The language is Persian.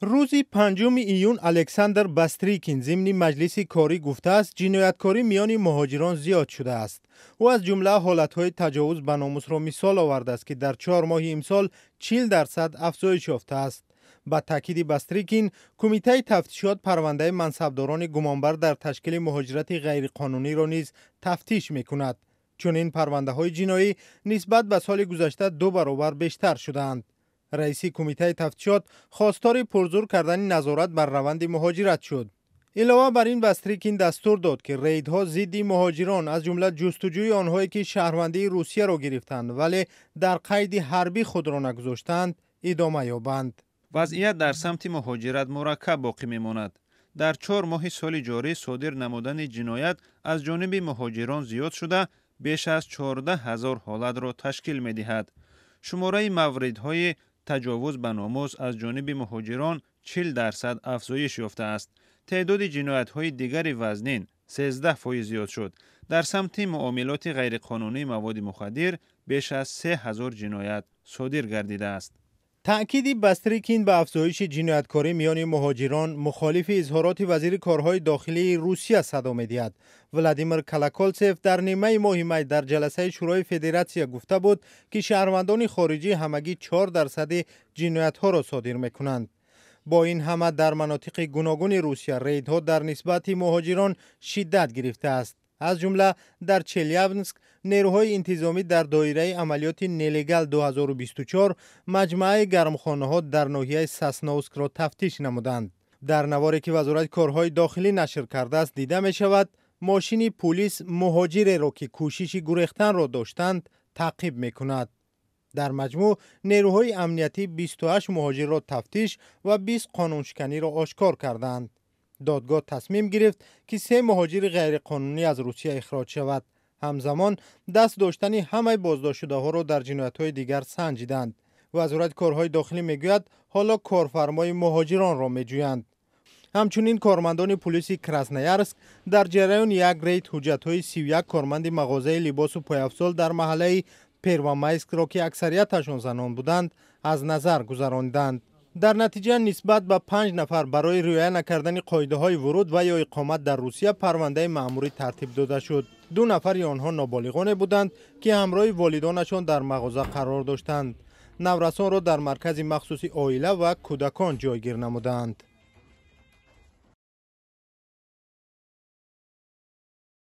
روز 5 ایون الکساندر باستریکین ضمن مجلس کاری گفته است جنایتکاری میان مهاجران زیاد شده است. او از جمله حالتهای تجاوز به ناموس را مثال آورده است که در 4 ماه امسال 40% افزایش یافته است. با تاکید باستریکین، کمیته تفتیشات پرونده منصبداران گمانبر در تشکیل مهاجرت غیرقانونی را نیز تفتیش میکند. چون این پرونده های جنایی نسبت به سال گذشته 2 برابر بیشتر شدند. رئیس کمیته تفتیشات خواستار پرزور کردن نظارت بر روند مهاجرت شد. علاوه بر این باستریکین دستور داد که ریدها ضد مهاجران از جمله جستجوی آنهایی که شهروندی روسیه را گرفتند ولی در قید حربی خود را نگذاشتند ادامه یابند. وضعیت در سمت مهاجرت مرکب باقی میماند. در 4 ماه سال جاری صادر نمودن جنایت از جانب مهاجران زیاد شده بیش از 14,000 حالت را تشکیل می‌دهد. شماره موردهای تجاوز به ناموس از جانب مهاجران 40% افزایش یافته است. تعداد جنایت‌های دیگر وزنین 13% زیاد شد. در سمت معاملات غیرقانونی مواد مخدر بیش از 3,000 جنایت صادر گردیده است. تأکید باستریکین به افزایش جنایتکاری میان مهاجران مخالف اظهارات وزیر کارهای داخلی روسیه صدا می‌دهد. ولادیمیر کالاکولتسف در نیمه ماه می در جلسه شورای فدراسیون گفته بود که شهروندان خارجی همگی 4% جنایت‌ها را صادر می‌کنند. با این همه در مناطق گوناگون روسیه ریدها در نسبت مهاجران شدت گرفته است. از جمله در چلیابنسک نیروهای انتظامی در دایره عملیات نلیگال 2024 مجموعه گرمخانه ها در ناحیه ساسنوسک را تفتیش نمودند. در نواری که وزارت کارهای داخلی نشر کرده است دیده می شود ماشین پلیس مهاجر را که کوشش گریختن را داشتند تعقیب می کند. در مجموع نیروهای امنیتی 28 مهاجر را تفتیش و 20 قانونشکنی را آشکار کردند. دادگاه تصمیم گرفت که 3 مهاجر غیرقانونی از روسیه اخراج شود. همزمان دست داشتن همه بازداشت شده ها را در جنایت‌های دیگر سنجیدند. وزارت کارهای داخلی میگوید حالا کارفرمای مهاجران را میجویند. همچنین کارمندان پلیس کراسنویارسک در جریان یک ریت حجت‌های 31 کارمند مغازه لباس و پایافزال در محله پروامایسک را که اکثریتشان زنان بودند از نظر گذراندند. در نتیجه نسبت به 5 نفر برای رعایت نکردن قاعده‌های ورود و یا اقامت در روسیه پرونده مأموری ترتیب داده شد. 2 نفر آنها نابالغان بودند که همراه والدانشان در مغازه قرار داشتند. نورسان را در مرکز مخصوص عائله و کودکان جایگیر نمودند.